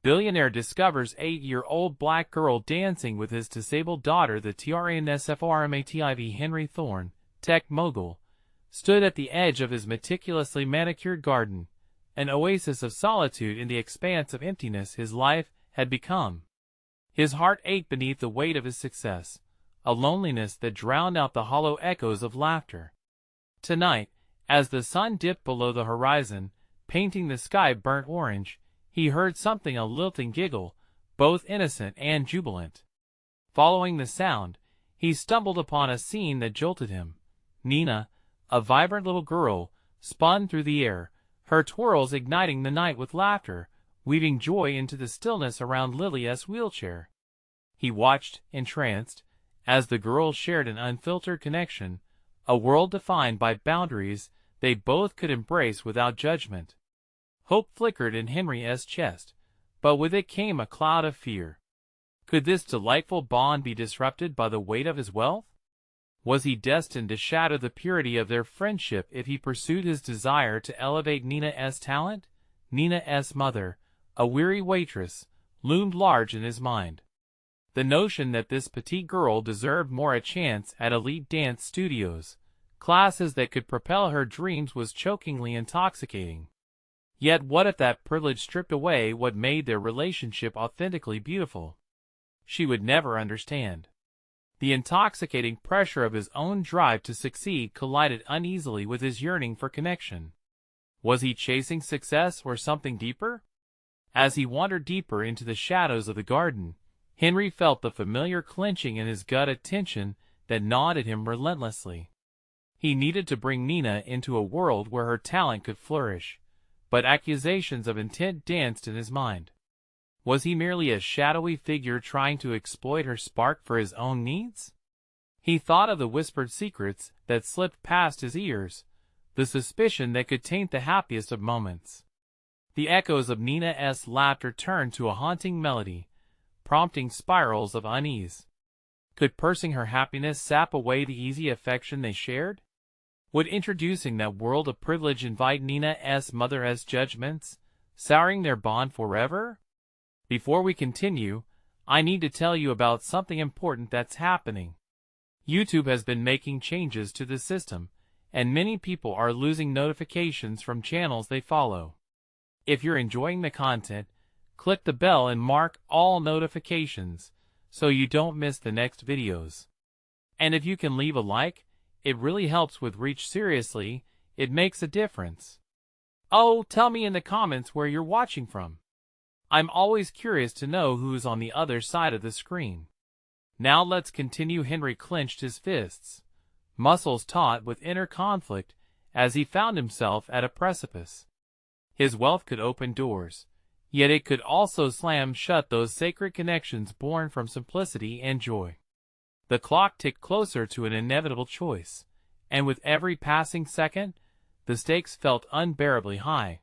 Billionaire discovers 8-year-old black girl dancing with his disabled daughter. The TRANSFORMATIV Henry Thorne, tech mogul, stood at the edge of his meticulously manicured garden, an oasis of solitude in the expanse of emptiness his life had become. His heart ached beneath the weight of his success, a loneliness that drowned out the hollow echoes of laughter. Tonight, as the sun dipped below the horizon, painting the sky burnt orange, he heard something, a lilting giggle, both innocent and jubilant. Following the sound, he stumbled upon a scene that jolted him. Nina, a vibrant little girl, spun through the air, her twirls igniting the night with laughter, weaving joy into the stillness around Lily's wheelchair. He watched, entranced, as the girls shared an unfiltered connection, a world defined by boundaries they both could embrace without judgment. Hope flickered in Henry's chest, but with it came a cloud of fear. Could this delightful bond be disrupted by the weight of his wealth? Was he destined to shatter the purity of their friendship if he pursued his desire to elevate Nina's talent? Nina's mother, a weary waitress, loomed large in his mind. The notion that this petite girl deserved more a chance at elite dance studios, classes that could propel her dreams, was chokingly intoxicating. Yet what if that privilege stripped away what made their relationship authentically beautiful? She would never understand. The intoxicating pressure of his own drive to succeed collided uneasily with his yearning for connection. Was he chasing success or something deeper? As he wandered deeper into the shadows of the garden, Henry felt the familiar clenching in his gut, a tension that gnawed at him relentlessly. He needed to bring Nina into a world where her talent could flourish, but accusations of intent danced in his mind. Was he merely a shadowy figure trying to exploit her spark for his own needs? He thought of the whispered secrets that slipped past his ears, the suspicion that could taint the happiest of moments. The echoes of Nina's laughter turned to a haunting melody, prompting spirals of unease. Could pursing her happiness sap away the easy affection they shared? Would introducing that world of privilege invite Nina's mother's judgments, souring their bond forever? Before we continue, I need to tell you about something important that's happening. YouTube has been making changes to the system, and many people are losing notifications from channels they follow. If you're enjoying the content, click the bell and mark all notifications so you don't miss the next videos. And if you can leave a like, it really helps with reach. Seriously, it makes a difference. Oh, tell me in the comments where you're watching from. I'm always curious to know who's on the other side of the screen. Now let's continue. Henry clenched his fists, muscles taut with inner conflict, as he found himself at a precipice. His wealth could open doors, yet it could also slam shut those sacred connections born from simplicity and joy. The clock ticked closer to an inevitable choice, and with every passing second, the stakes felt unbearably high.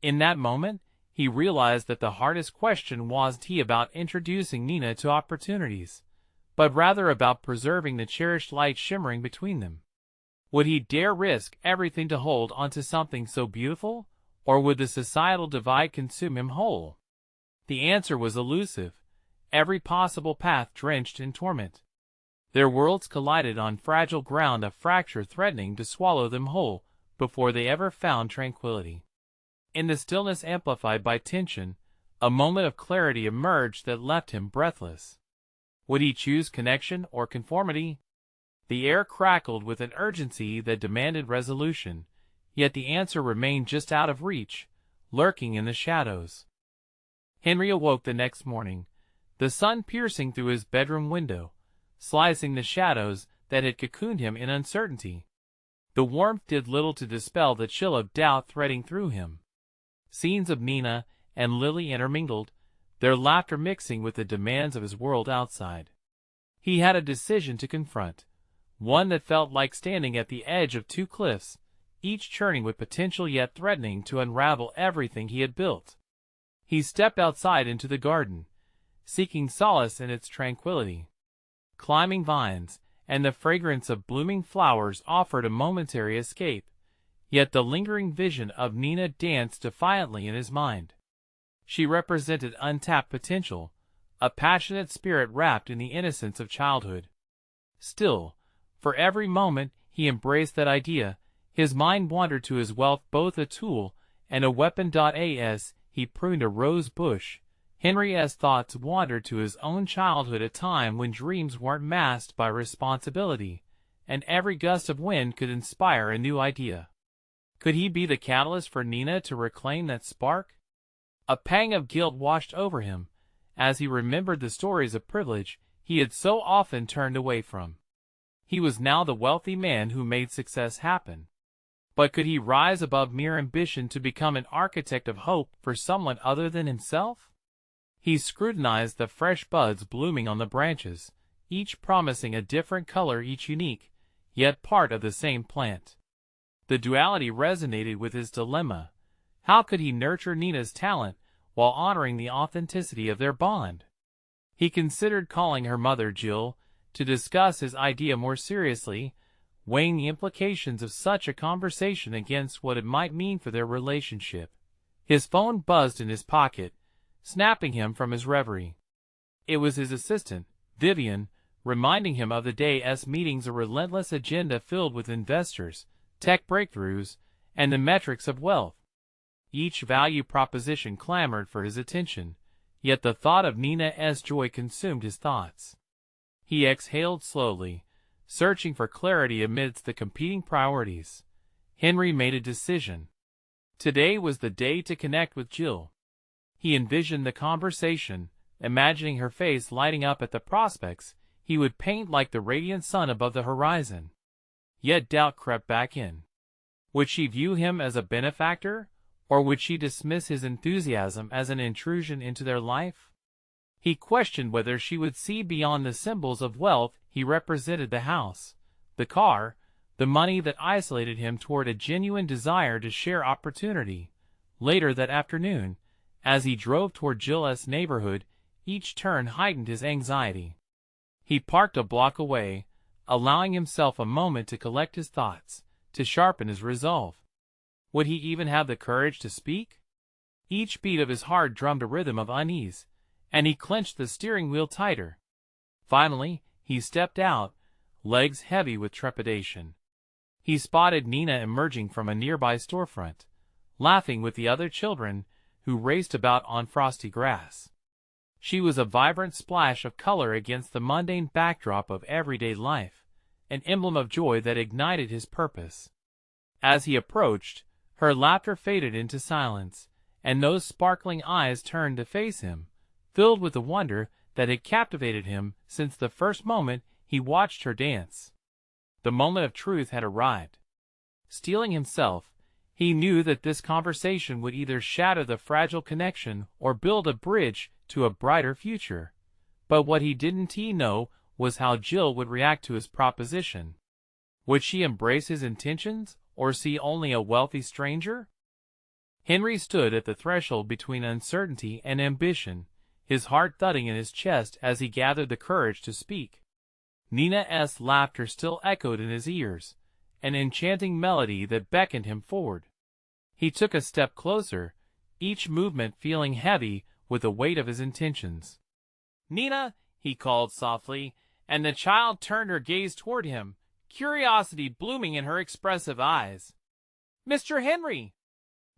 In that moment, he realized that the hardest question wasn't about introducing Nina to opportunities, but rather about preserving the cherished light shimmering between them. Would he dare risk everything to hold onto something so beautiful, or would the societal divide consume him whole? The answer was elusive, every possible path drenched in torment. Their worlds collided on fragile ground, a fracture threatening to swallow them whole before they ever found tranquility. In the stillness amplified by tension, a moment of clarity emerged that left him breathless. Would he choose connection or conformity? The air crackled with an urgency that demanded resolution, yet the answer remained just out of reach, lurking in the shadows. Henry awoke the next morning, the sun piercing through his bedroom window, slicing the shadows that had cocooned him in uncertainty. The warmth did little to dispel the chill of doubt threading through him. Scenes of Nina and Lily intermingled, their laughter mixing with the demands of his world outside. He had a decision to confront, one that felt like standing at the edge of two cliffs, each churning with potential yet threatening to unravel everything he had built. He stepped outside into the garden, seeking solace in its tranquility. Climbing vines and the fragrance of blooming flowers offered a momentary escape, yet the lingering vision of Nina danced defiantly in his mind. She represented untapped potential, a passionate spirit wrapped in the innocence of childhood. Still, for every moment he embraced that idea, his mind wandered to his wealth, both a tool and a weapon. As he pruned a rose bush, Henry's thoughts wandered to his own childhood, a time when dreams weren't masked by responsibility, and every gust of wind could inspire a new idea. Could he be the catalyst for Nina to reclaim that spark? A pang of guilt washed over him, as he remembered the stories of privilege he had so often turned away from. He was now the wealthy man who made success happen. But could he rise above mere ambition to become an architect of hope for someone other than himself? He scrutinized the fresh buds blooming on the branches, each promising a different color, each unique, yet part of the same plant. The duality resonated with his dilemma. How could he nurture Nina's talent while honoring the authenticity of their bond? He considered calling her mother, Jill, to discuss his idea more seriously, weighing the implications of such a conversation against what it might mean for their relationship. His phone buzzed in his pocket, snapping him from his reverie. It was his assistant, Vivian, reminding him of the day's meetings, a relentless agenda filled with investors, tech breakthroughs, and the metrics of wealth. Each value proposition clamored for his attention, yet the thought of Nina's joy consumed his thoughts. He exhaled slowly, searching for clarity amidst the competing priorities. Henry made a decision. Today was the day to connect with Jill. He envisioned the conversation, imagining her face lighting up at the prospects he would paint like the radiant sun above the horizon. Yet doubt crept back in. Would she view him as a benefactor, or would she dismiss his enthusiasm as an intrusion into their life? He questioned whether she would see beyond the symbols of wealth he represented: the house, the car, the money that isolated him, toward a genuine desire to share opportunity. Later that afternoon, as he drove toward Jill's neighborhood, each turn heightened his anxiety. He parked a block away, allowing himself a moment to collect his thoughts, to sharpen his resolve. Would he even have the courage to speak? Each beat of his heart drummed a rhythm of unease, and he clenched the steering wheel tighter. Finally, he stepped out, legs heavy with trepidation. He spotted Nina emerging from a nearby storefront, laughing with the other children who raced about on frosty grass. She was a vibrant splash of color against the mundane backdrop of everyday life, an emblem of joy that ignited his purpose. As he approached, her laughter faded into silence, and those sparkling eyes turned to face him, filled with the wonder that had captivated him since the first moment he watched her dance. The moment of truth had arrived. Steeling himself, he knew that this conversation would either shatter the fragile connection or build a bridge to a brighter future. But what he didn't know was how Jill would react to his proposition. Would she embrace his intentions, or see only a wealthy stranger? Henry stood at the threshold between uncertainty and ambition, his heart thudding in his chest as he gathered the courage to speak. Nina's laughter still echoed in his ears, an enchanting melody that beckoned him forward. He took a step closer, each movement feeling heavy with the weight of his intentions. "Nina," he called softly, and the child turned her gaze toward him, curiosity blooming in her expressive eyes. "Mr. Henry!"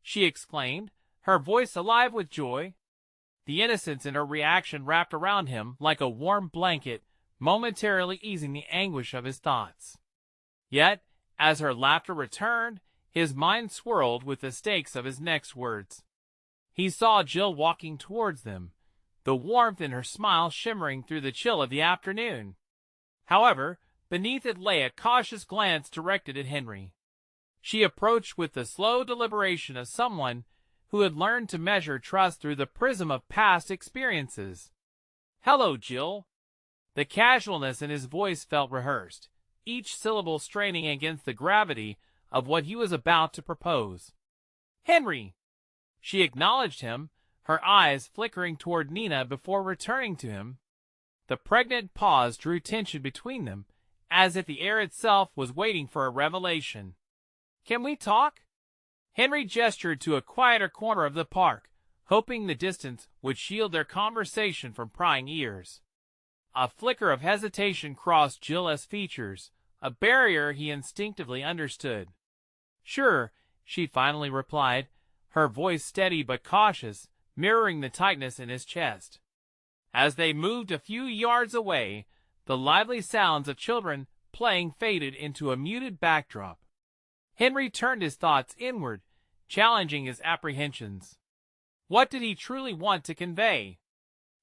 she exclaimed, her voice alive with joy. The innocence in her reaction wrapped around him like a warm blanket, momentarily easing the anguish of his thoughts. Yet, as her laughter returned, his mind swirled with the stakes of his next words. He saw Jill walking towards them, the warmth in her smile shimmering through the chill of the afternoon. However, beneath it lay a cautious glance directed at Henry. She approached with the slow deliberation of someone who had learned to measure trust through the prism of past experiences. "Hello, Jill." The casualness in his voice felt rehearsed, each syllable straining against the gravity of what he was about to propose. "Henry." She acknowledged him, her eyes flickering toward Nina before returning to him. The pregnant pause drew tension between them, as if the air itself was waiting for a revelation. "Can we talk?" Henry gestured to a quieter corner of the park, hoping the distance would shield their conversation from prying ears. A flicker of hesitation crossed Jill's features, a barrier he instinctively understood. "Sure," she finally replied, her voice steady but cautious, mirroring the tightness in his chest. As they moved a few yards away, the lively sounds of children playing faded into a muted backdrop. Henry turned his thoughts inward, challenging his apprehensions. What did he truly want to convey?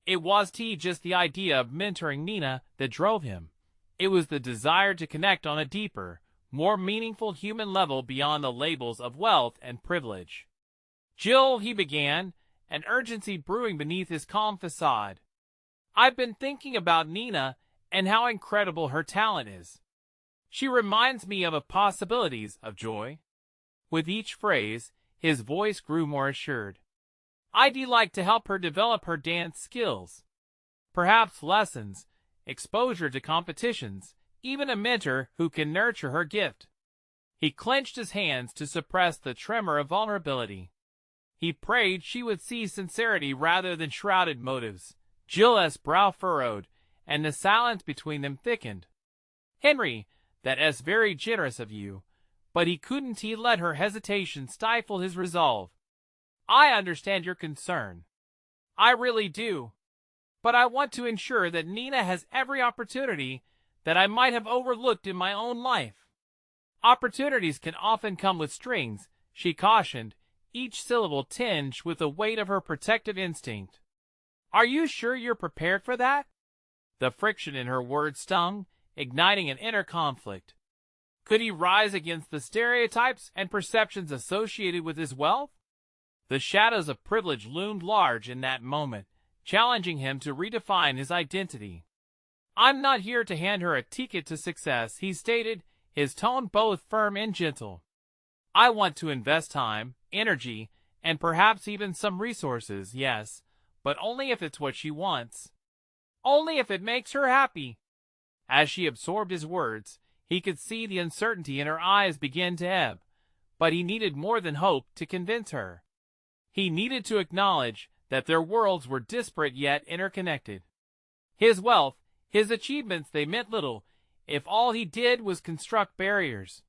It wasn't just the idea of mentoring Nina that drove him. It was the desire to connect on a deeper, more meaningful human level beyond the labels of wealth and privilege. "Jill," he began, an urgency brewing beneath his calm facade. "I've been thinking about Nina and how incredible her talent is. She reminds me of possibilities of joy." With each phrase, his voice grew more assured. "I'd like to help her develop her dance skills. Perhaps lessons, exposure to competitions, even a mentor who can nurture her gift." He clenched his hands to suppress the tremor of vulnerability. He prayed she would see sincerity rather than shrouded motives. Jill's brow furrowed, and the silence between them thickened. "Henry, that's very generous of you," but he couldn't let her hesitation stifle his resolve. "I understand your concern. I really do. But I want to ensure that Nina has every opportunity that I might have overlooked in my own life." "Opportunities can often come with strings," she cautioned, each syllable tinged with the weight of her protective instinct. "Are you sure you're prepared for that?" The friction in her words stung, igniting an inner conflict. Could he rise against the stereotypes and perceptions associated with his wealth? The shadows of privilege loomed large in that moment, challenging him to redefine his identity. "I'm not here to hand her a ticket to success," he stated, his tone both firm and gentle. "I want to invest time, energy, and perhaps even some resources, yes, but only if it's what she wants. Only if it makes her happy." As she absorbed his words, he could see the uncertainty in her eyes begin to ebb, but he needed more than hope to convince her. He needed to acknowledge that their worlds were disparate yet interconnected. His wealth, his achievements, they meant little if all he did was construct barriers.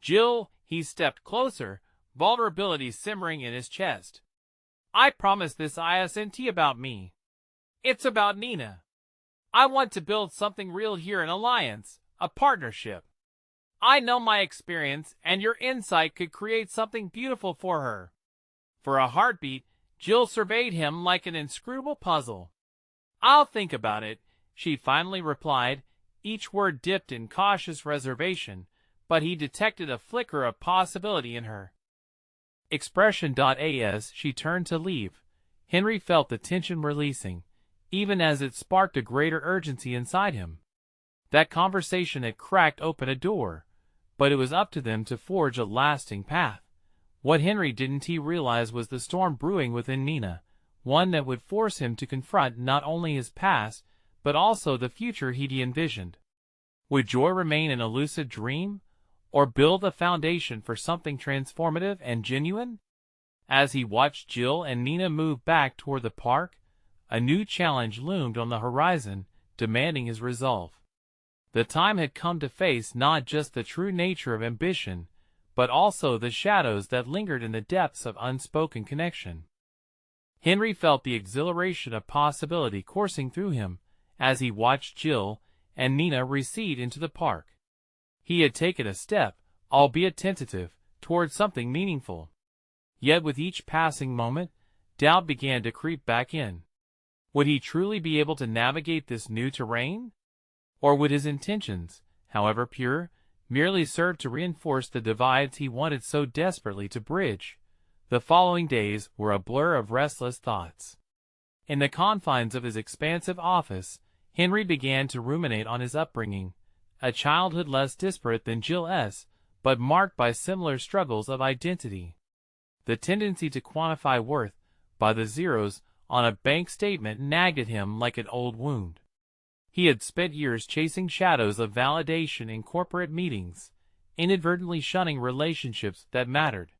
"Jill," he stepped closer, vulnerability simmering in his chest. "I promise this isn't about me. It's about Nina. I want to build something real here, an alliance, a partnership. I know my experience and your insight could create something beautiful for her." For a heartbeat, Jill surveyed him like an inscrutable puzzle. "I'll think about it," she finally replied, each word dipped in cautious reservation, but he detected a flicker of possibility in her expression. As she turned to leave, Henry felt the tension releasing, even as it sparked a greater urgency inside him. That conversation had cracked open a door, but it was up to them to forge a lasting path. What Henry didn't realize was the storm brewing within Nina, one that would force him to confront not only his past, but also the future he'd envisioned. Would joy remain an elusive dream, or build a foundation for something transformative and genuine? As he watched Jill and Nina move back toward the park, a new challenge loomed on the horizon, demanding his resolve. The time had come to face not just the true nature of ambition, but also the shadows that lingered in the depths of unspoken connection. Henry felt the exhilaration of possibility coursing through him as he watched Jill and Nina recede into the park. He had taken a step, albeit tentative, toward something meaningful. Yet with each passing moment, doubt began to creep back in. Would he truly be able to navigate this new terrain? Or would his intentions, however pure, merely serve to reinforce the divides he wanted so desperately to bridge? The following days were a blur of restless thoughts. In the confines of his expansive office, Henry began to ruminate on his upbringing, a childhood less disparate than Jill's, but marked by similar struggles of identity. The tendency to quantify worth by the zeros on a bank statement nagged at him like an old wound. He had spent years chasing shadows of validation in corporate meetings, inadvertently shunning relationships that mattered.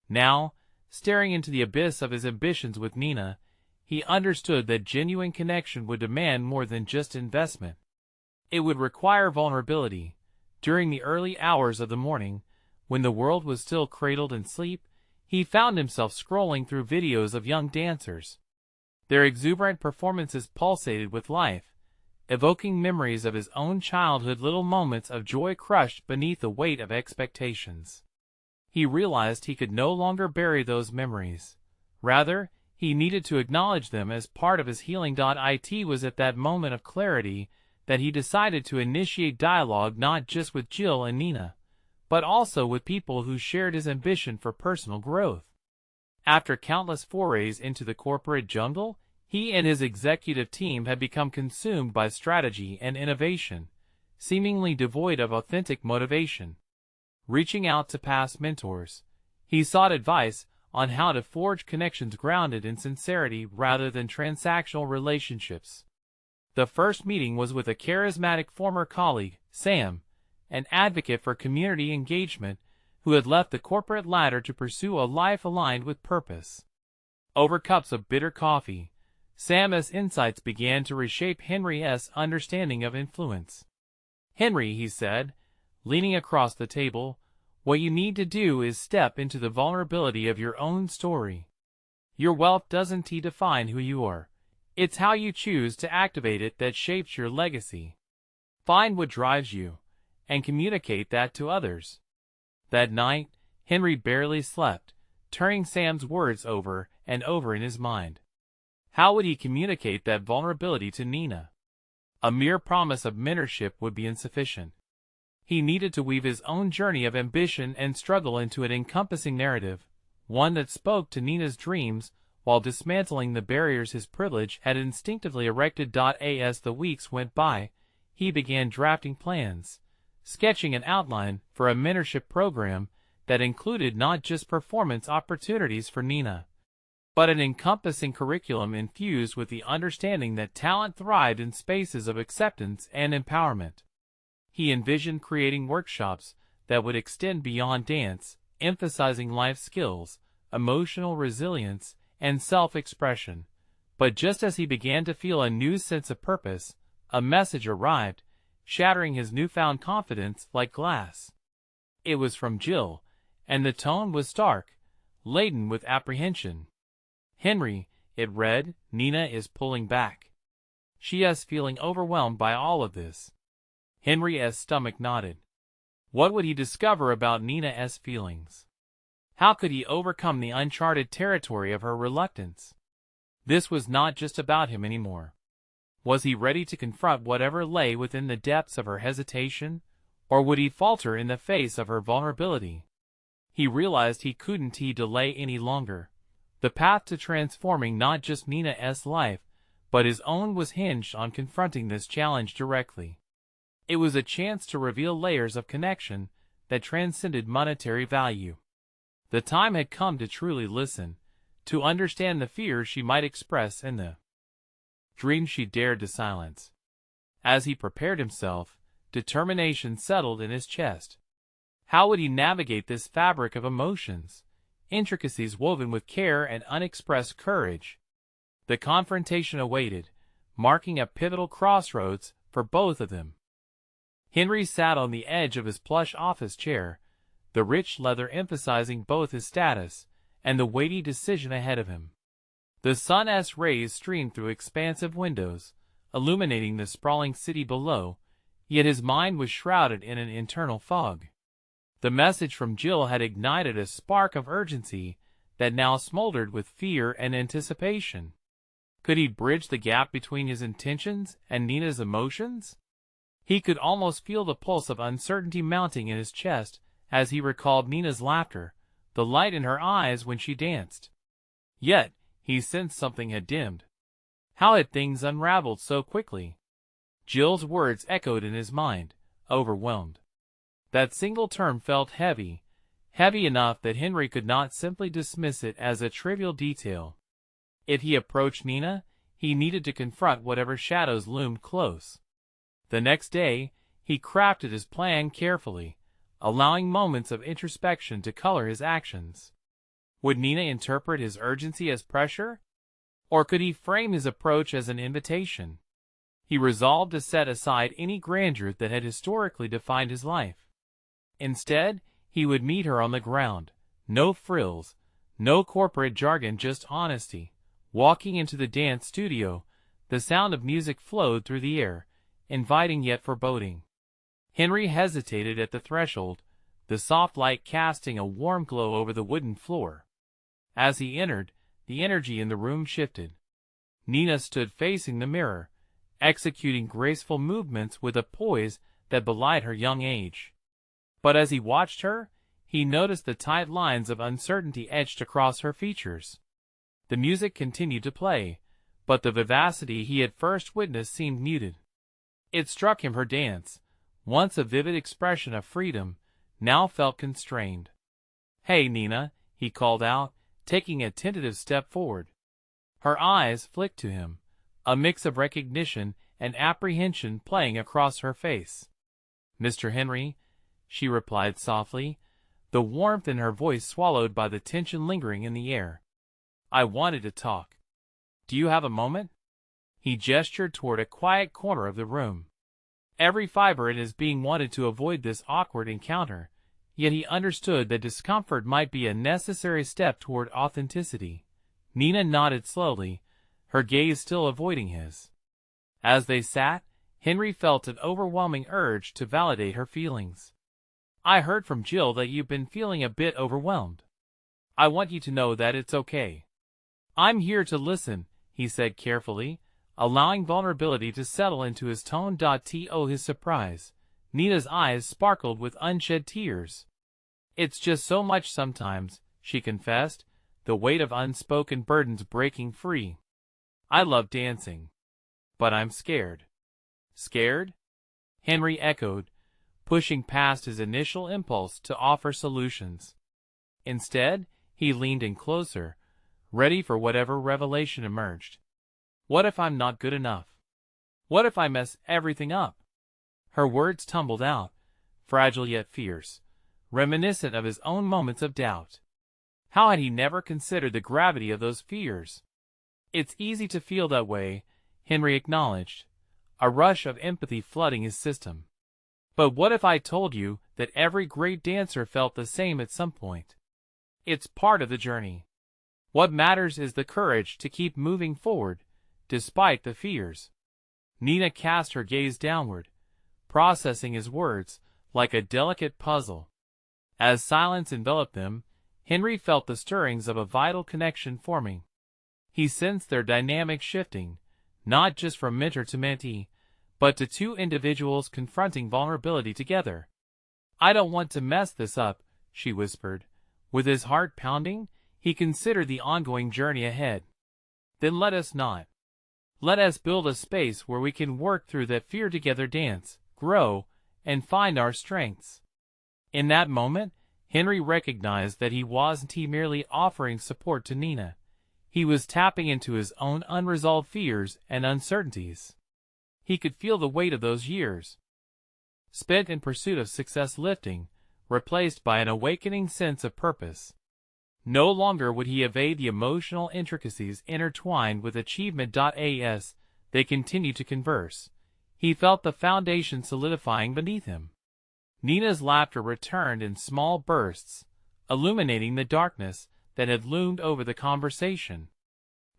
Now, staring into the abyss of his ambitions with Nina, he understood that genuine connection would demand more than just investment. It would require vulnerability. During the early hours of the morning, when the world was still cradled in sleep, he found himself scrolling through videos of young dancers. Their exuberant performances pulsated with life, evoking memories of his own childhood, little moments of joy crushed beneath the weight of expectations. He realized he could no longer bury those memories. Rather, he needed to acknowledge them as part of his healing. It was at that moment of clarity that he decided to initiate dialogue not just with Jill and Nina, but also with people who shared his ambition for personal growth. After countless forays into the corporate jungle, he and his executive team had become consumed by strategy and innovation, seemingly devoid of authentic motivation. Reaching out to past mentors, he sought advice on how to forge connections grounded in sincerity rather than transactional relationships. The first meeting was with a charismatic former colleague, Sam, an advocate for community engagement, who had left the corporate ladder to pursue a life aligned with purpose. Over cups of bitter coffee, Sam's insights began to reshape Henry's understanding of influence. "Henry," he said, leaning across the table, "what you need to do is step into the vulnerability of your own story. Your wealth doesn't define who you are. It's how you choose to activate it that shapes your legacy. Find what drives you, and communicate that to others." That night, Henry barely slept, turning Sam's words over and over in his mind. How would he communicate that vulnerability to Nina? A mere promise of mentorship would be insufficient. He needed to weave his own journey of ambition and struggle into an encompassing narrative, one that spoke to Nina's dreams while dismantling the barriers his privilege had instinctively erected. As the weeks went by, he began drafting plans, sketching an outline for a mentorship program that included not just performance opportunities for Nina, but an encompassing curriculum infused with the understanding that talent thrived in spaces of acceptance and empowerment. He envisioned creating workshops that would extend beyond dance, emphasizing life skills, emotional resilience, and self-expression. But just as he began to feel a new sense of purpose, a message arrived, shattering his newfound confidence like glass. It was from Jill, and the tone was stark, laden with apprehension. "Henry," it read, "Nina is pulling back. She is feeling overwhelmed by all of this." Henry's stomach knotted. What would he discover about Nina's feelings? How could he overcome the uncharted territory of her reluctance? This was not just about him anymore. Was he ready to confront whatever lay within the depths of her hesitation, or would he falter in the face of her vulnerability? He realized he couldn't delay any longer. The path to transforming not just Nina's life, but his own was hinged on confronting this challenge directly. It was a chance to reveal layers of connection that transcended monetary value. The time had come to truly listen, to understand the fears she might express and the dreams she dared to silence. As he prepared himself, determination settled in his chest. How would he navigate this fabric of emotions, intricacies woven with care and unexpressed courage? The confrontation awaited, marking a pivotal crossroads for both of them. Henry sat on the edge of his plush office chair, the rich leather emphasizing both his status and the weighty decision ahead of him. The sun's rays streamed through expansive windows, illuminating the sprawling city below, yet his mind was shrouded in an internal fog. The message from Jill had ignited a spark of urgency that now smoldered with fear and anticipation. Could he bridge the gap between his intentions and Nina's emotions? He could almost feel the pulse of uncertainty mounting in his chest as he recalled Nina's laughter, the light in her eyes when she danced. Yet, he sensed something had dimmed. How had things unraveled so quickly? Jill's words echoed in his mind, overwhelmed. That single term felt heavy, heavy enough that Henry could not simply dismiss it as a trivial detail. If he approached Nina, he needed to confront whatever shadows loomed close. The next day, he crafted his plan carefully, allowing moments of introspection to color his actions. Would Nina interpret his urgency as pressure? Or could he frame his approach as an invitation? He resolved to set aside any grandeur that had historically defined his life. Instead, he would meet her on the ground. No frills, no corporate jargon, just honesty. Walking into the dance studio, the sound of music flowed through the air, inviting yet foreboding. Henry hesitated at the threshold, the soft light casting a warm glow over the wooden floor. As he entered, the energy in the room shifted. Nina stood facing the mirror, executing graceful movements with a poise that belied her young age. But as he watched her, he noticed the tight lines of uncertainty etched across her features. The music continued to play, but the vivacity he had first witnessed seemed muted. It struck him her dance, once a vivid expression of freedom, now felt constrained. "Hey, Nina," he called out, taking a tentative step forward. Her eyes flicked to him, a mix of recognition and apprehension playing across her face. "Mr. Henry," she replied softly, the warmth in her voice swallowed by the tension lingering in the air. "I wanted to talk. Do you have a moment?" He gestured toward a quiet corner of the room. Every fiber in his being wanted to avoid this awkward encounter, yet he understood that discomfort might be a necessary step toward authenticity. Nina nodded slowly, her gaze still avoiding his. As they sat, Henry felt an overwhelming urge to validate her feelings. "I heard from Jill that you've been feeling a bit overwhelmed. I want you to know that it's okay." "I'm here to listen," he said carefully, allowing vulnerability to settle into his tone. To his surprise, Nina's eyes sparkled with unshed tears. "It's just so much sometimes," she confessed, the weight of unspoken burdens breaking free. "I love dancing. But I'm scared." "Scared?" Henry echoed, pushing past his initial impulse to offer solutions. Instead, he leaned in closer, ready for whatever revelation emerged. "What if I'm not good enough? What if I mess everything up?" Her words tumbled out, fragile yet fierce, reminiscent of his own moments of doubt. How had he never considered the gravity of those fears? "It's easy to feel that way," Henry acknowledged, a rush of empathy flooding his system. "But what if I told you that every great dancer felt the same at some point? It's part of the journey. What matters is the courage to keep moving forward, despite the fears." Nina cast her gaze downward, processing his words like a delicate puzzle. As silence enveloped them, Henry felt the stirrings of a vital connection forming. He sensed their dynamic shifting, not just from mentor to mentee, but to two individuals confronting vulnerability together. "I don't want to mess this up," she whispered. With his heart pounding, he considered the ongoing journey ahead. "Then let us not. Let us build a space where we can work through that fear together, dance, grow, and find our strengths." In that moment, Henry recognized that he wasn't merely offering support to Nina. He was tapping into his own unresolved fears and uncertainties. He could feel the weight of those years, spent in pursuit of success, lifting, replaced by an awakening sense of purpose. No longer would he evade the emotional intricacies intertwined with achievement. As they continued to converse, he felt the foundation solidifying beneath him. Nina's laughter returned in small bursts, illuminating the darkness that had loomed over the conversation.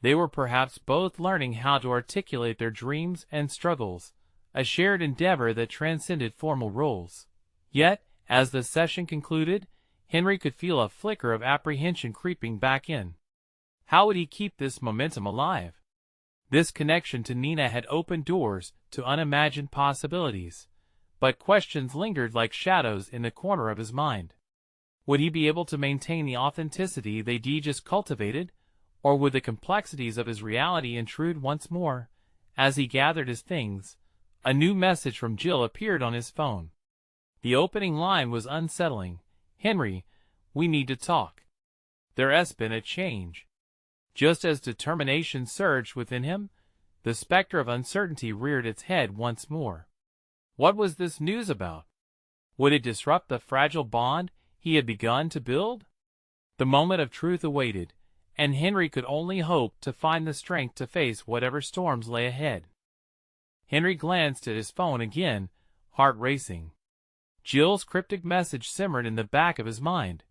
They were perhaps both learning how to articulate their dreams and struggles, a shared endeavor that transcended formal roles. Yet, as the session concluded, Henry could feel a flicker of apprehension creeping back in. How would he keep this momentum alive? This connection to Nina had opened doors to unimagined possibilities, but questions lingered like shadows in the corner of his mind. Would he be able to maintain the authenticity they'd just cultivated, or would the complexities of his reality intrude once more? As he gathered his things, a new message from Jill appeared on his phone. The opening line was unsettling. "Henry, we need to talk. There's been a change." Just as determination surged within him, the specter of uncertainty reared its head once more. What was this news about? Would it disrupt the fragile bond he had begun to build? The moment of truth awaited, and Henry could only hope to find the strength to face whatever storms lay ahead. Henry glanced at his phone again, heart racing. Jill's cryptic message simmered in the back of his mind,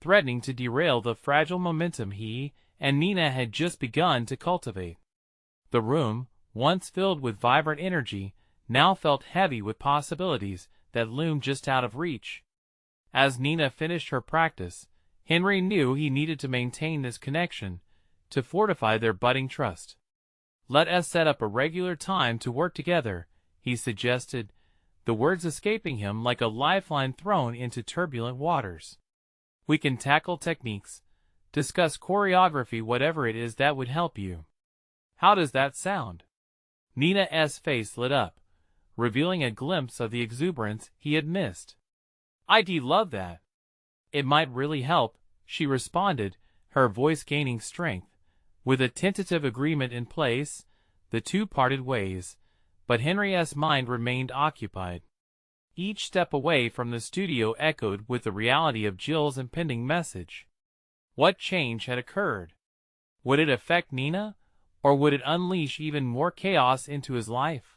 threatening to derail the fragile momentum he and Nina had just begun to cultivate. The room, once filled with vibrant energy, now felt heavy with possibilities that loomed just out of reach. As Nina finished her practice, Henry knew he needed to maintain this connection to fortify their budding trust. "Let us set up a regular time to work together," he suggested, the words escaping him like a lifeline thrown into turbulent waters. "We can tackle techniques, discuss choreography, whatever it is that would help you. How does that sound?" Nina's face lit up, revealing a glimpse of the exuberance he had missed. "I'd love that. It might really help," she responded, her voice gaining strength. With a tentative agreement in place, the two parted ways, but Henry's mind remained occupied. Each step away from the studio echoed with the reality of Jill's impending message. What change had occurred? Would it affect Nina, or would it unleash even more chaos into his life?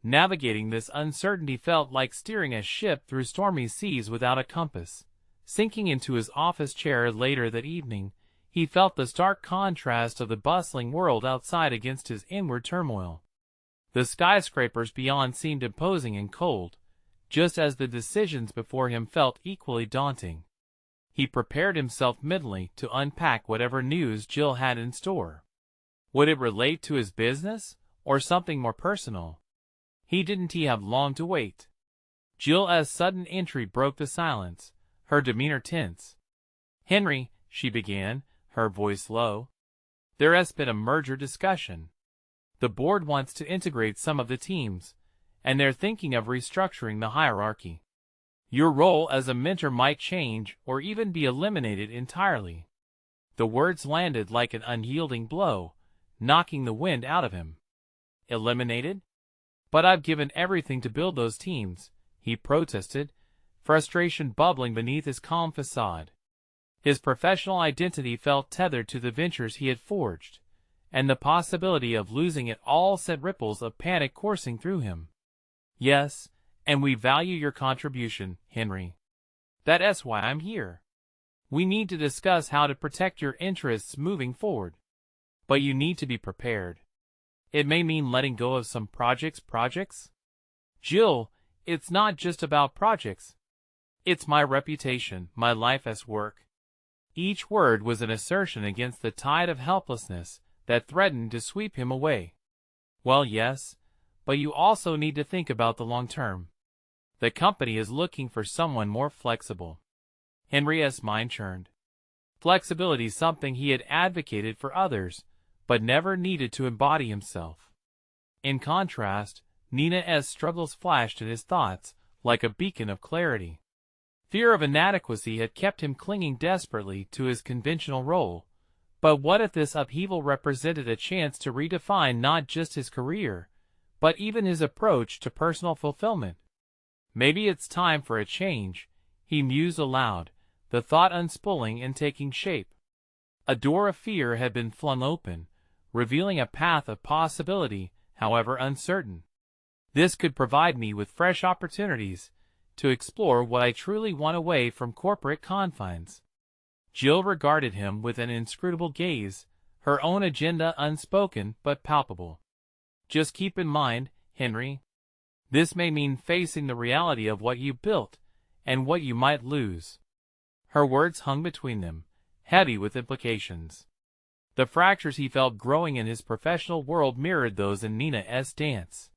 Navigating this uncertainty felt like steering a ship through stormy seas without a compass. Sinking into his office chair later that evening, he felt the stark contrast of the bustling world outside against his inward turmoil. The skyscrapers beyond seemed imposing and cold, just as the decisions before him felt equally daunting. He prepared himself mentally to unpack whatever news Jill had in store. Would it relate to his business, or something more personal? He didn't have long to wait. Jill's sudden entry broke the silence, her demeanor tense. "Henry," she began, her voice low, "there has been a merger discussion. The board wants to integrate some of the teams, and they're thinking of restructuring the hierarchy. Your role as a mentor might change or even be eliminated entirely." The words landed like an unyielding blow, knocking the wind out of him. "Eliminated? But I've given everything to build those teams," he protested, frustration bubbling beneath his calm facade. His professional identity felt tethered to the ventures he had forged, and the possibility of losing it all sent ripples of panic coursing through him. "Yes, and we value your contribution, Henry. That's why I'm here. We need to discuss how to protect your interests moving forward. But you need to be prepared. It may mean letting go of some projects? Jill, it's not just about projects. It's my reputation, my life as work." Each word was an assertion against the tide of helplessness that threatened to sweep him away. "Well, yes, but you also need to think about the long term. The company is looking for someone more flexible." Henry's mind churned. Flexibility, something he had advocated for others, but never needed to embody himself. In contrast, Nina's struggles flashed in his thoughts like a beacon of clarity. Fear of inadequacy had kept him clinging desperately to his conventional role, but what if this upheaval represented a chance to redefine not just his career, but even his approach to personal fulfillment? Maybe it's time for a change, he mused aloud, the thought unspooling and taking shape. A door of fear had been flung open, revealing a path of possibility, however uncertain. This could provide me with fresh opportunities to explore what I truly want away from corporate confines. Jill regarded him with an inscrutable gaze, her own agenda unspoken but palpable. "Just keep in mind, Henry, this may mean facing the reality of what you built and what you might lose." Her words hung between them, heavy with implications. The fractures he felt growing in his professional world mirrored those in Nina's dance.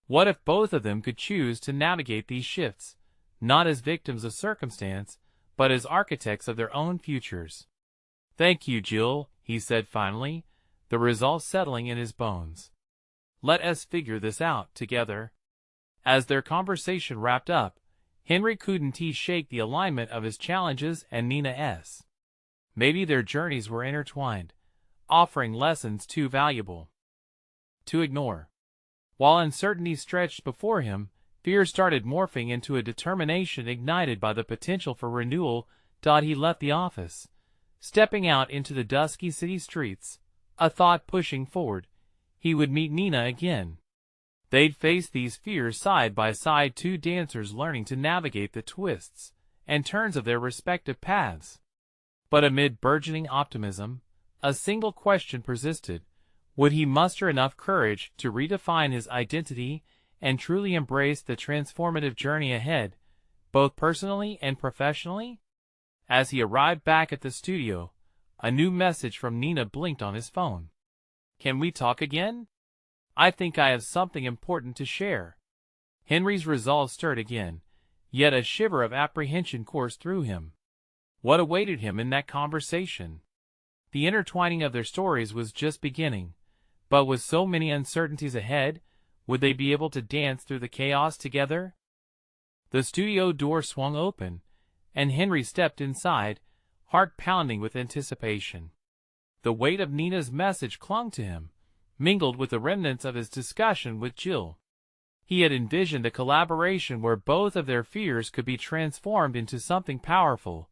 What if both of them could choose to navigate these shifts, not as victims of circumstance, but as architects of their own futures? "Thank you, Jill," he said finally, the resolve settling in his bones. "Let us figure this out together." As their conversation wrapped up, Henry couldn't shake the alignment of his challenges and Nina's. Maybe their journeys were intertwined, offering lessons too valuable to ignore. While uncertainty stretched before him, fear started morphing into a determination ignited by the potential for renewal. He left the office, Stepping out into the dusky city streets, a thought pushing forward, he would meet Nina again. They'd face these fears side by side, two dancers learning to navigate the twists and turns of their respective paths. But amid burgeoning optimism, a single question persisted. Would he muster enough courage to redefine his identity and truly embrace the transformative journey ahead, both personally and professionally? As he arrived back at the studio, a new message from Nina blinked on his phone. "Can we talk again? I think I have something important to share." Henry's resolve stirred again, yet a shiver of apprehension coursed through him. What awaited him in that conversation? The intertwining of their stories was just beginning, but with so many uncertainties ahead, would they be able to dance through the chaos together? The studio door swung open, and Henry stepped inside, heart pounding with anticipation. The weight of Nina's message clung to him, mingled with the remnants of his discussion with Jill. He had envisioned a collaboration where both of their fears could be transformed into something powerful,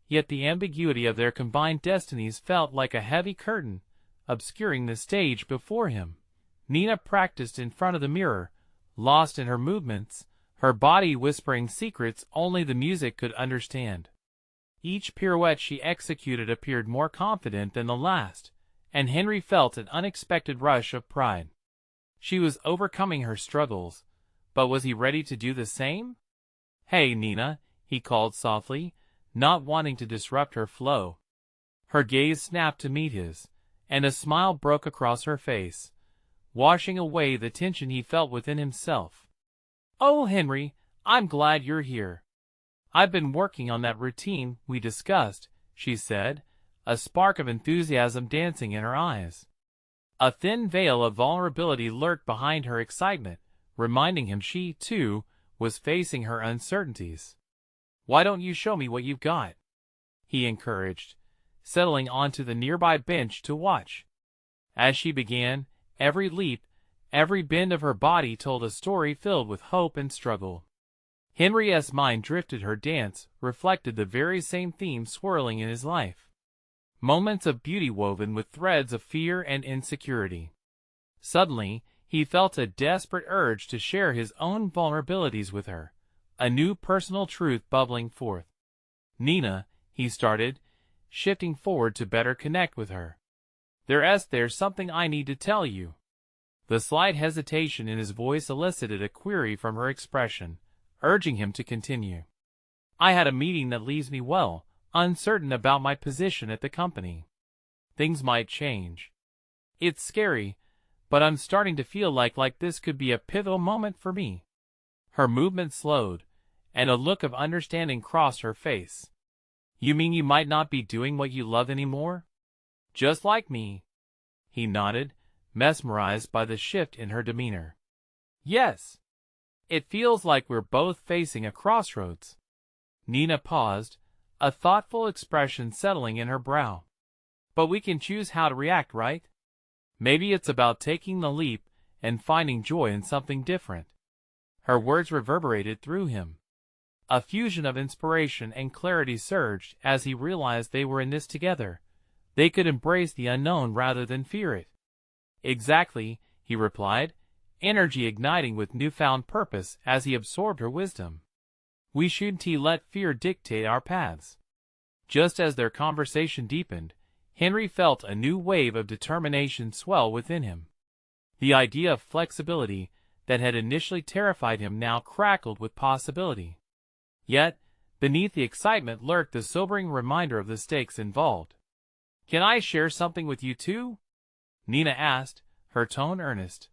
yet the ambiguity of their combined destinies felt like a heavy curtain, obscuring the stage before him. Nina practiced in front of the mirror, lost in her movements, her body whispering secrets only the music could understand. Each pirouette she executed appeared more confident than the last, and Henry felt an unexpected rush of pride. She was overcoming her struggles, but was he ready to do the same? "Hey, Nina," he called softly, not wanting to disrupt her flow. Her gaze snapped to meet his, and a smile broke across her face, washing away the tension he felt within himself. "Oh, Henry, I'm glad you're here. I've been working on that routine we discussed," she said, a spark of enthusiasm dancing in her eyes. A thin veil of vulnerability lurked behind her excitement, reminding him she, too, was facing her uncertainties. "Why don't you show me what you've got?" he encouraged, settling onto the nearby bench to watch. As she began, every leap, every bend of her body told a story filled with hope and struggle. Henry's mind drifted. Her dance reflected the very same themes swirling in his life. Moments of beauty woven with threads of fear and insecurity. Suddenly, he felt a desperate urge to share his own vulnerabilities with her, a new personal truth bubbling forth. "Nina," he started, shifting forward to better connect with her. There's something I need to tell you." The slight hesitation in his voice elicited a query from her expression, urging him to continue. "I had a meeting that leaves me uncertain about my position at the company. Things might change. It's scary, but I'm starting to feel like this could be a pivotal moment for me." Her movement slowed, and a look of understanding crossed her face. "You mean you might not be doing what you love anymore?" "Just like me." He nodded, mesmerized by the shift in her demeanor. "Yes. It feels like we're both facing a crossroads." Nina paused, a thoughtful expression settling in her brow. "But we can choose how to react, right? Maybe it's about taking the leap and finding joy in something different." Her words reverberated through him. A fusion of inspiration and clarity surged as he realized they were in this together. They could embrace the unknown rather than fear it. "Exactly," he replied, energy igniting with newfound purpose as he absorbed her wisdom. "We shouldn't let fear dictate our paths." Just as their conversation deepened, Henry felt a new wave of determination swell within him. The idea of flexibility that had initially terrified him now crackled with possibility. Yet, beneath the excitement lurked the sobering reminder of the stakes involved. "Can I share something with you too?" Nina asked, her tone earnest.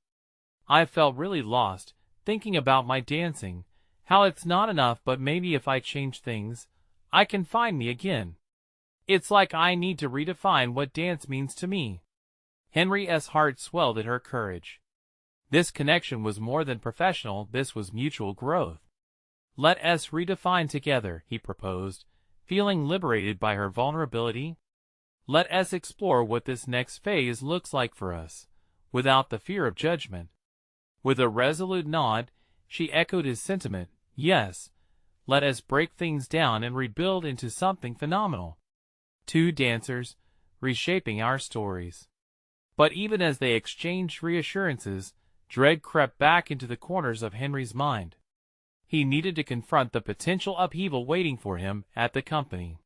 "I felt really lost, thinking about my dancing, how it's not enough, but maybe if I change things, I can find me again. It's like I need to redefine what dance means to me." Henry's heart swelled at her courage. This connection was more than professional, this was mutual growth. "Let us redefine together," he proposed, feeling liberated by her vulnerability. "Let us explore what this next phase looks like for us, without the fear of judgment." With a resolute nod, she echoed his sentiment. "Yes, let us break things down and rebuild into something phenomenal." Two dancers, reshaping our stories. But even as they exchanged reassurances, dread crept back into the corners of Henry's mind. He needed to confront the potential upheaval waiting for him at the company.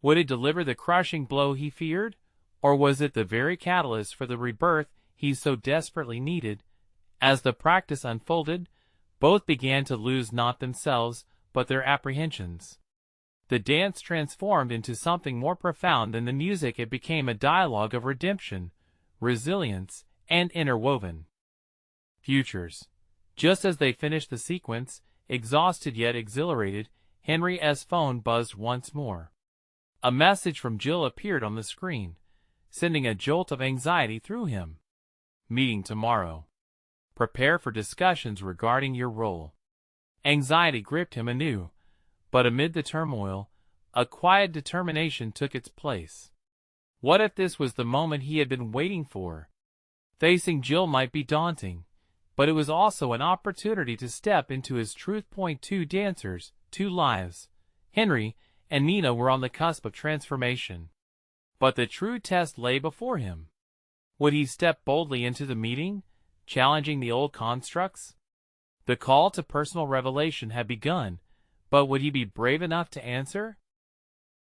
Would it deliver the crushing blow he feared? Or was it the very catalyst for the rebirth he so desperately needed? As the practice unfolded, both began to lose not themselves, but their apprehensions. The dance transformed into something more profound than the music. It became a dialogue of redemption, resilience, and interwoven futures. Just as they finished the sequence, exhausted yet exhilarated, Henry's phone buzzed once more. A message from Jill appeared on the screen, sending a jolt of anxiety through him. Meeting tomorrow. Prepare for discussions regarding your role. Anxiety gripped him anew, but amid the turmoil, a quiet determination took its place. What if this was the moment he had been waiting for? Facing Jill might be daunting, but it was also an opportunity to step into his truth. Two dancers, two lives. Henry and Nina were on the cusp of transformation. But the true test lay before him. Would he step boldly into the meeting, challenging the old constructs? The call to personal revelation had begun, but would he be brave enough to answer?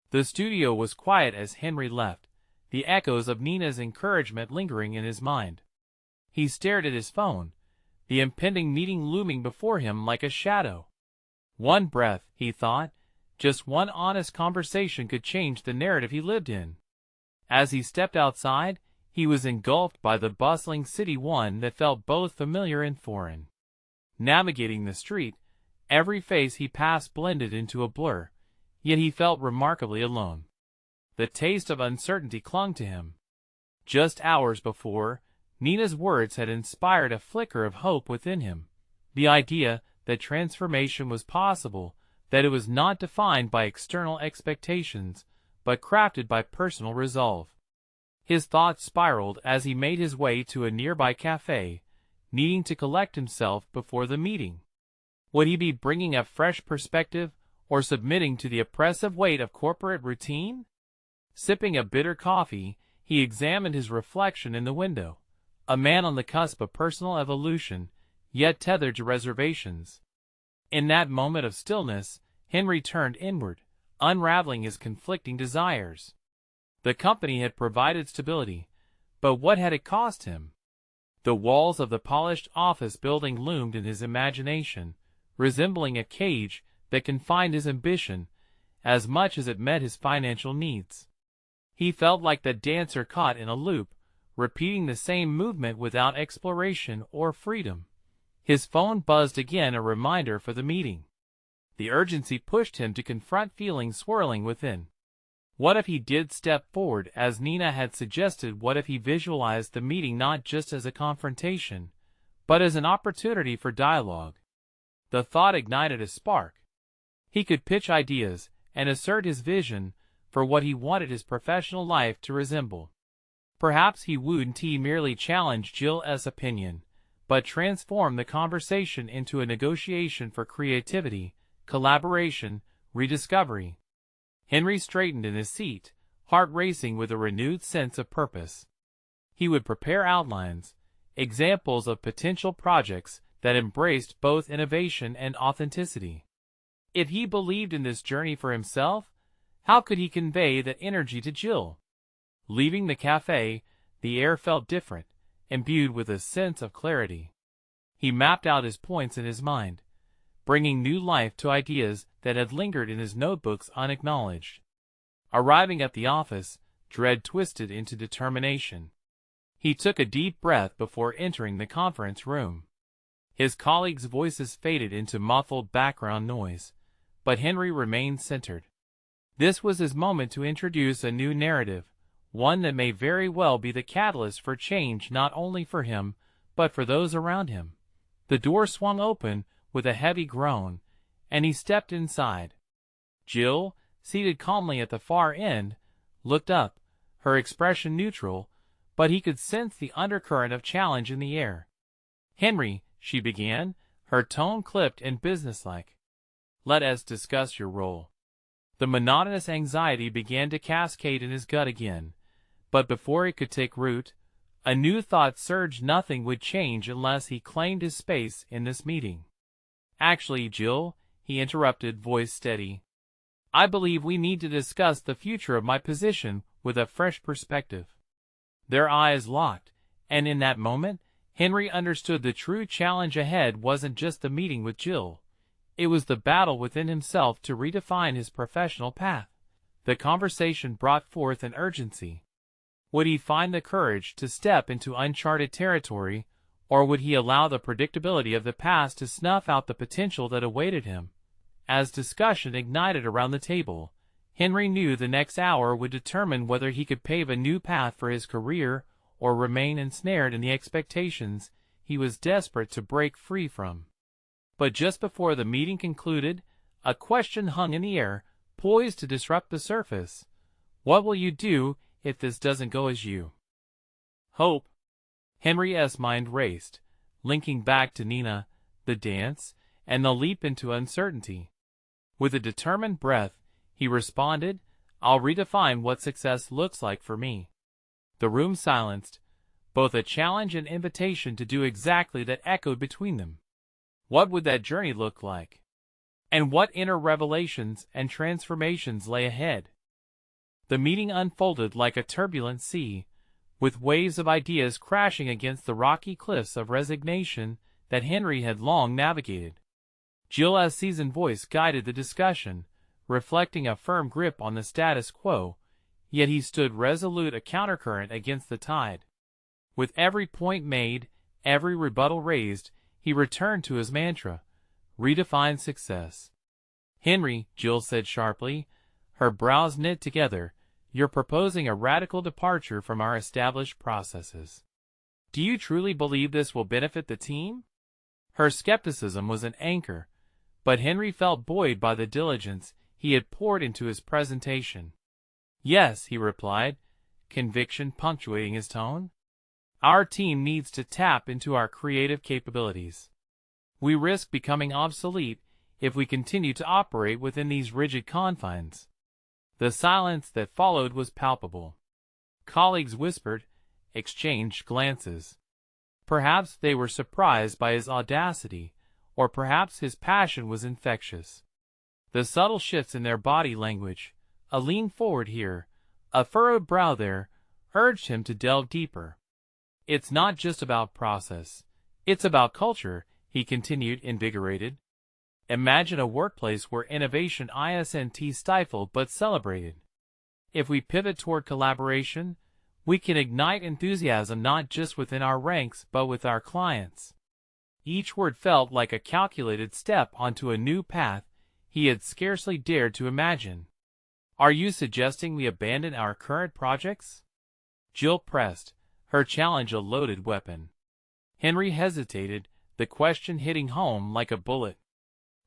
The studio was quiet as Henry left, the echoes of Nina's encouragement lingering in his mind. He stared at his phone, the impending meeting looming before him like a shadow. One breath, he thought, just one honest conversation could change the narrative he lived in. As he stepped outside, he was engulfed by the bustling city, one that felt both familiar and foreign. Navigating the street, every face he passed blended into a blur, yet he felt remarkably alone. The taste of uncertainty clung to him. Just hours before, Nina's words had inspired a flicker of hope within him, the idea that transformation was possible, that it was not defined by external expectations, but crafted by personal resolve. His thoughts spiraled as he made his way to a nearby cafe, needing to collect himself before the meeting. Would he be bringing a fresh perspective, or submitting to the oppressive weight of corporate routine? Sipping a bitter coffee, he examined his reflection in the window, a man on the cusp of personal evolution, yet tethered to reservations. In that moment of stillness, Henry turned inward, unraveling his conflicting desires. The company had provided stability, but what had it cost him? The walls of the polished office building loomed in his imagination, resembling a cage that confined his ambition as much as it met his financial needs. He felt like the dancer caught in a loop, repeating the same movement without exploration or freedom. His phone buzzed again, a reminder for the meeting. The urgency pushed him to confront feelings swirling within. What if he did step forward as Nina had suggested? What if he visualized the meeting not just as a confrontation, but as an opportunity for dialogue? The thought ignited a spark. He could pitch ideas and assert his vision for what he wanted his professional life to resemble. Perhaps he wouldn't merely challenge Jill's opinion, but transform the conversation into a negotiation for creativity, collaboration, rediscovery. Henry straightened in his seat, heart racing with a renewed sense of purpose. He would prepare outlines, examples of potential projects that embraced both innovation and authenticity. If he believed in this journey for himself, how could he convey that energy to Jill? Leaving the cafe, the air felt different, imbued with a sense of clarity. He mapped out his points in his mind, bringing new life to ideas that had lingered in his notebooks unacknowledged. Arriving at the office, dread twisted into determination. He took a deep breath before entering the conference room. His colleagues' voices faded into muffled background noise, but Henry remained centered. This was his moment to introduce a new narrative, one that may very well be the catalyst for change not only for him, but for those around him. The door swung open with a heavy groan, and he stepped inside. Jill, seated calmly at the far end, looked up, her expression neutral, but he could sense the undercurrent of challenge in the air. "Henry," she began, her tone clipped and businesslike. "Let us discuss your role." The monotonous anxiety began to cascade in his gut again, but before it could take root, a new thought surged. Nothing would change unless he claimed his space in this meeting. "Actually, Jill," he interrupted, voice steady, "I believe we need to discuss the future of my position with a fresh perspective." Their eyes locked, and in that moment, Henry understood the true challenge ahead wasn't just the meeting with Jill. It was the battle within himself to redefine his professional path. The conversation brought forth an urgency. Would he find the courage to step into uncharted territory, or would he allow the predictability of the past to snuff out the potential that awaited him? As discussion ignited around the table, Henry knew the next hour would determine whether he could pave a new path for his career or remain ensnared in the expectations he was desperate to break free from. But just before the meeting concluded, a question hung in the air, poised to disrupt the surface. What will you do if this doesn't go as you hope? Henry's mind raced, linking back to Nina, the dance, and the leap into uncertainty. With a determined breath, he responded, "I'll redefine what success looks like for me." The room silenced, both a challenge and invitation to do exactly that echoed between them. What would that journey look like? And what inner revelations and transformations lay ahead? The meeting unfolded like a turbulent sea, with waves of ideas crashing against the rocky cliffs of resignation that Henry had long navigated. Jill's seasoned voice guided the discussion, reflecting a firm grip on the status quo, yet he stood resolute, a countercurrent against the tide. With every point made, every rebuttal raised, he returned to his mantra, redefine success. "Henry," Jill said sharply, her brows knit together, "you're proposing a radical departure from our established processes. Do you truly believe this will benefit the team?" Her skepticism was an anchor, but Henry felt buoyed by the diligence he had poured into his presentation. "Yes," he replied, conviction punctuating his tone. "Our team needs to tap into our creative capabilities. We risk becoming obsolete if we continue to operate within these rigid confines." The silence that followed was palpable. Colleagues whispered, exchanged glances. Perhaps they were surprised by his audacity, or perhaps his passion was infectious. The subtle shifts in their body language, a lean forward here, a furrowed brow there, urged him to delve deeper. "It's not just about process. It's about culture," he continued, invigorated. "Imagine a workplace where innovation isn't stifled but celebrated. If we pivot toward collaboration, we can ignite enthusiasm not just within our ranks but with our clients." Each word felt like a calculated step onto a new path he had scarcely dared to imagine. "Are you suggesting we abandon our current projects?" Jill pressed, her challenge a loaded weapon. Henry hesitated, the question hitting home like a bullet.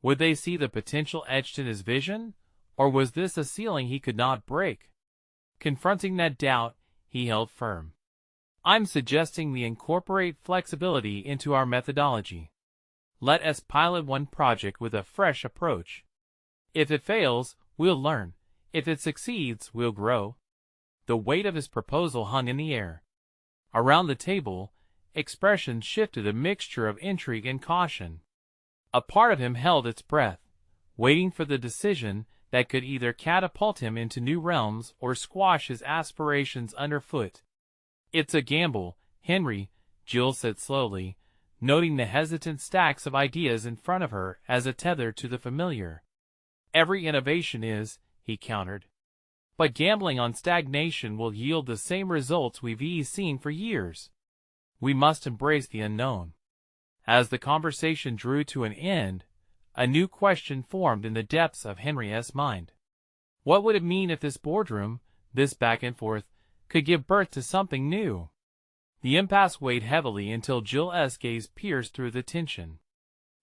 Would they see the potential etched in his vision, or was this a ceiling he could not break? Confronting that doubt, he held firm. "I'm suggesting we incorporate flexibility into our methodology. Let us pilot one project with a fresh approach. If it fails, we'll learn. If it succeeds, we'll grow." The weight of his proposal hung in the air. Around the table, expressions shifted, a mixture of intrigue and caution. A part of him held its breath, waiting for the decision that could either catapult him into new realms or squash his aspirations underfoot. "It's a gamble, Henry," Jill said slowly, noting the hesitant stacks of ideas in front of her as a tether to the familiar. "Every innovation is," he countered. "But gambling on stagnation will yield the same results we've seen for years. We must embrace the unknown." As the conversation drew to an end, a new question formed in the depths of Henry's mind. What would it mean if this boardroom, this back and forth, could give birth to something new? The impasse weighed heavily until Jill's gaze pierced through the tension.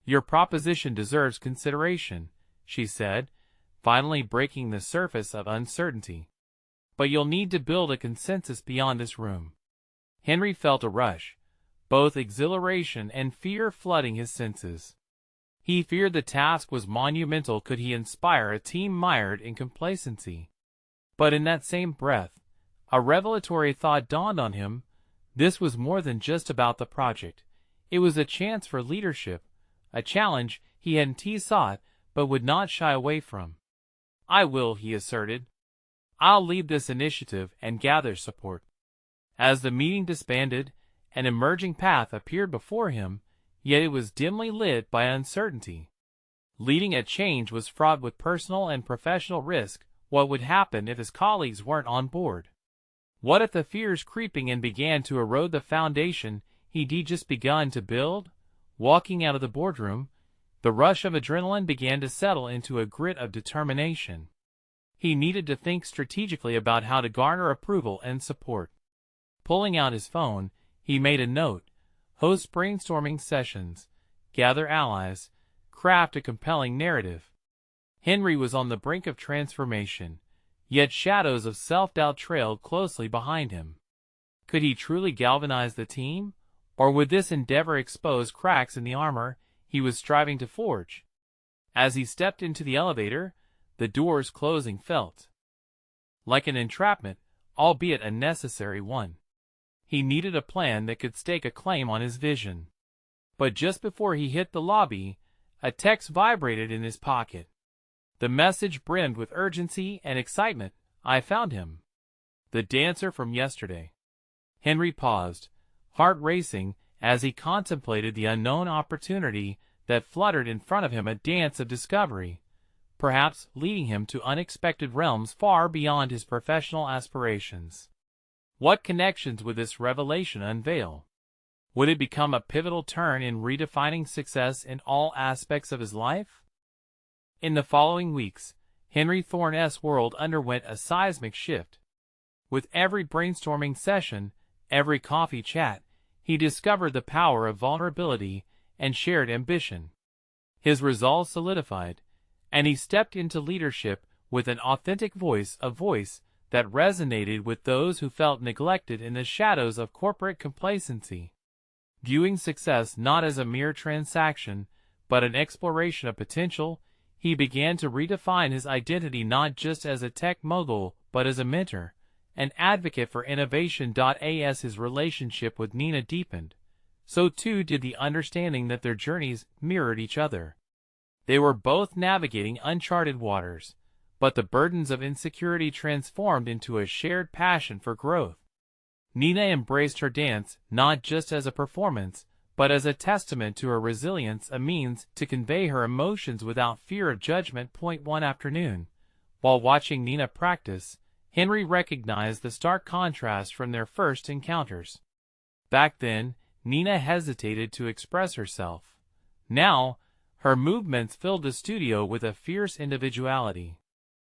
"Your proposition deserves consideration," she said, finally breaking the surface of uncertainty. "But you'll need to build a consensus beyond this room." Henry felt a rush, both exhilaration and fear flooding his senses. He feared the task was monumental could he inspire a team mired in complacency. But in that same breath, a revelatory thought dawned on him. This was more than just about the project. It was a chance for leadership, a challenge he hadn't sought but would not shy away from. "I will," he asserted. "I'll lead this initiative and gather support." As the meeting disbanded, an emerging path appeared before him, yet it was dimly lit by uncertainty. Leading a change was fraught with personal and professional risk. What would happen if his colleagues weren't on board? What if the fears creeping in began to erode the foundation he'd just begun to build? Walking out of the boardroom, the rush of adrenaline began to settle into a grit of determination. He needed to think strategically about how to garner approval and support. Pulling out his phone, he made a note: host brainstorming sessions, gather allies, craft a compelling narrative. Henry was on the brink of transformation, yet shadows of self-doubt trailed closely behind him. Could he truly galvanize the team, or would this endeavor expose cracks in the armor he was striving to forge? As he stepped into the elevator, the doors closing felt like an entrapment, albeit a necessary one. He needed a plan that could stake a claim on his vision. But just before he hit the lobby, a text vibrated in his pocket. The message brimmed with urgency and excitement. "I found him. The dancer from yesterday." Henry paused, heart racing, as he contemplated the unknown opportunity that fluttered in front of him, a dance of discovery, perhaps leading him to unexpected realms far beyond his professional aspirations. What connections would this revelation unveil? Would it become a pivotal turn in redefining success in all aspects of his life? In the following weeks, Henry Thorne's world underwent a seismic shift. With every brainstorming session, every coffee chat, he discovered the power of vulnerability and shared ambition. His resolve solidified, and he stepped into leadership with an authentic voice, a voice that resonated with those who felt neglected in the shadows of corporate complacency. Viewing success not as a mere transaction, but an exploration of potential, he began to redefine his identity not just as a tech mogul, but as a mentor, an advocate for innovation. As his relationship with Nina deepened, so too did the understanding that their journeys mirrored each other. They were both navigating uncharted waters, but the burdens of insecurity transformed into a shared passion for growth. Nina embraced her dance not just as a performance, but as a testament to her resilience, a means to convey her emotions without fear of judgment. One afternoon, while watching Nina practice, Henry recognized the stark contrast from their first encounters. Back then, Nina hesitated to express herself. Now, her movements filled the studio with a fierce individuality.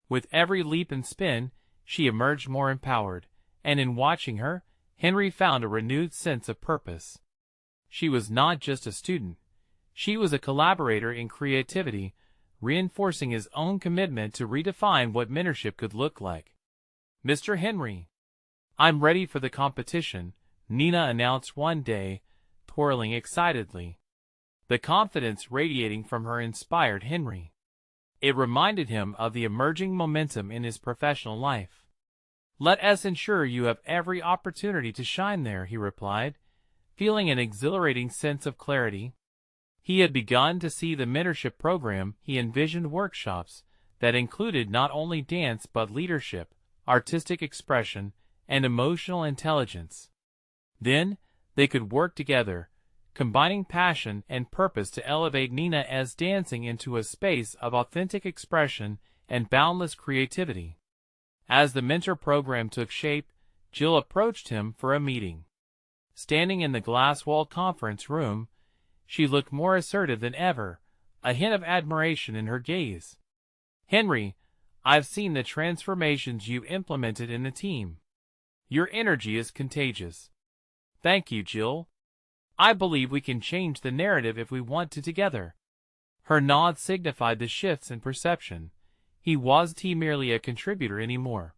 With every leap and spin, she emerged more empowered, and in watching her, Henry found a renewed sense of purpose. She was not just a student. She was a collaborator in creativity, reinforcing his own commitment to redefine what mentorship could look like. "Mr. Henry, I'm ready for the competition," Nina announced one day, twirling excitedly. The confidence radiating from her inspired Henry. It reminded him of the emerging momentum in his professional life. "Let us ensure you have every opportunity to shine there," he replied, feeling an exhilarating sense of clarity. He had begun to see the mentorship program. He envisioned workshops that included not only dance but leadership, artistic expression, and emotional intelligence. Then, they could work together, combining passion and purpose to elevate Nina's dancing into a space of authentic expression and boundless creativity. As the mentor program took shape, Jill approached him for a meeting. Standing in the glass-walled conference room, she looked more assertive than ever, a hint of admiration in her gaze. "Henry, I've seen the transformations you've implemented in the team. Your energy is contagious." "Thank you, Jill. I believe we can change the narrative if we want to together." Her nod signified the shifts in perception. He wasn't merely a contributor anymore.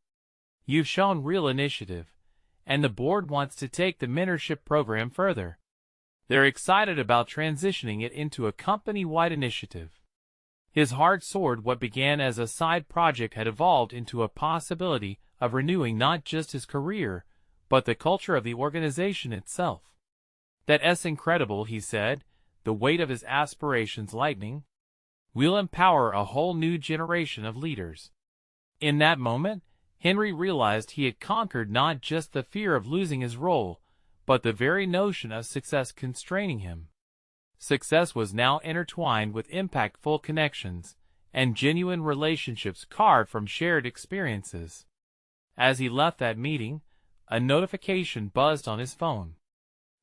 "You've shown real initiative, and the board wants to take the mentorship program further." They're excited about transitioning it into a company-wide initiative. His heart soared. What began as a side project had evolved into a possibility of renewing not just his career, but the culture of the organization itself. "That's incredible," he said, the weight of his aspirations lightening. "We'll empower a whole new generation of leaders." In that moment, Henry realized he had conquered not just the fear of losing his role, but the very notion of success constraining him. Success was now intertwined with impactful connections and genuine relationships carved from shared experiences. As he left that meeting, a notification buzzed on his phone.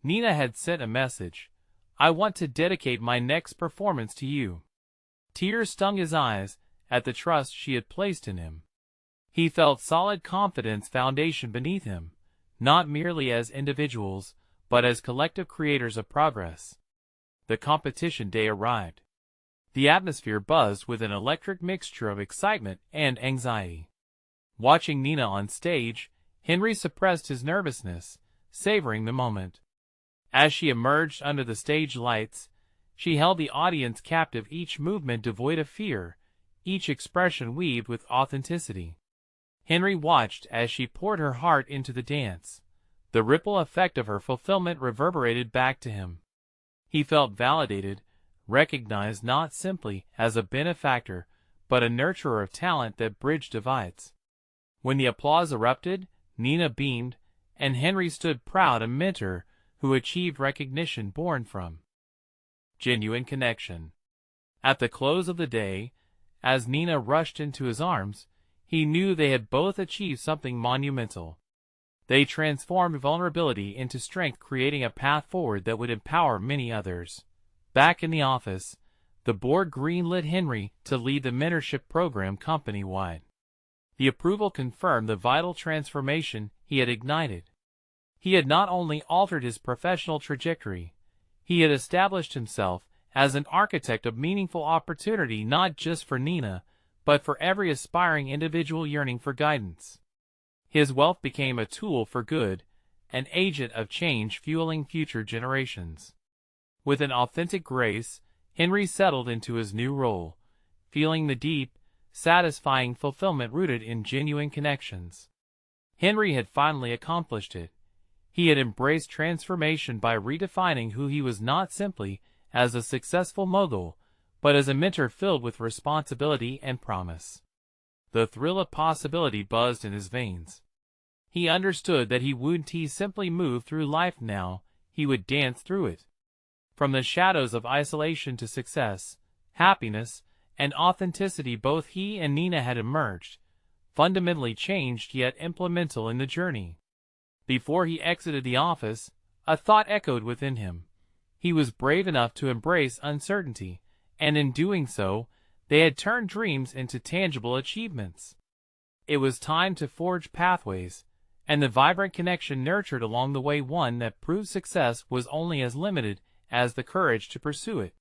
Nina had sent a message. "I want to dedicate my next performance to you." Tears stung his eyes at the trust she had placed in him. He felt solid confidence foundation beneath him, not merely as individuals, but as collective creators of progress. The competition day arrived. The atmosphere buzzed with an electric mixture of excitement and anxiety. Watching Nina on stage, Henry suppressed his nervousness, savoring the moment. As she emerged under the stage lights, she held the audience captive, each movement devoid of fear, each expression weaved with authenticity. Henry watched as she poured her heart into the dance. The ripple effect of her fulfillment reverberated back to him. He felt validated, recognized not simply as a benefactor, but a nurturer of talent that bridged divides. When the applause erupted, Nina beamed, and Henry stood proud, a mentor who achieved recognition born from genuine connection. At the close of the day, as Nina rushed into his arms, he knew they had both achieved something monumental. They transformed vulnerability into strength, creating a path forward that would empower many others. Back in the office, the board greenlit Henry to lead the mentorship program company-wide. The approval confirmed the vital transformation he had ignited. He had not only altered his professional trajectory, he had established himself as an architect of meaningful opportunity not just for Nina, but for every aspiring individual yearning for guidance. His wealth became a tool for good, an agent of change fueling future generations. With an authentic grace, Henry settled into his new role, feeling the deep, satisfying fulfillment rooted in genuine connections. Henry had finally accomplished it. He had embraced transformation by redefining who he was, not simply as a successful mogul, but as a mentor filled with responsibility and promise. The thrill of possibility buzzed in his veins. He understood that he wouldn't simply move through life now, he would dance through it. From the shadows of isolation to success, happiness, and authenticity, both he and Nina had emerged, fundamentally changed yet implemental in the journey. Before he exited the office, a thought echoed within him. He was brave enough to embrace uncertainty, and in doing so, they had turned dreams into tangible achievements. It was time to forge pathways, and the vibrant connection nurtured along the way, one that proved success was only as limited as the courage to pursue it.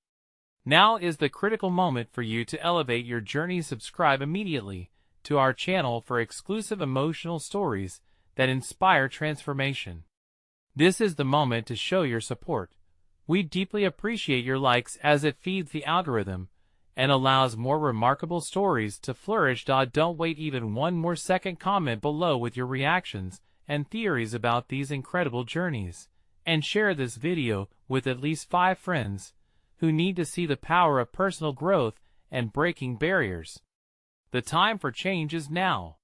Now is the critical moment for you to elevate your journey. Subscribe immediately to our channel for exclusive emotional stories that inspire transformation. This is the moment to show your support. We deeply appreciate your likes as it feeds the algorithm and allows more remarkable stories to flourish. Don't wait even one more second. Comment below with your reactions and theories about these incredible journeys, and share this video with at least 5 friends who need to see the power of personal growth and breaking barriers. The time for change is now.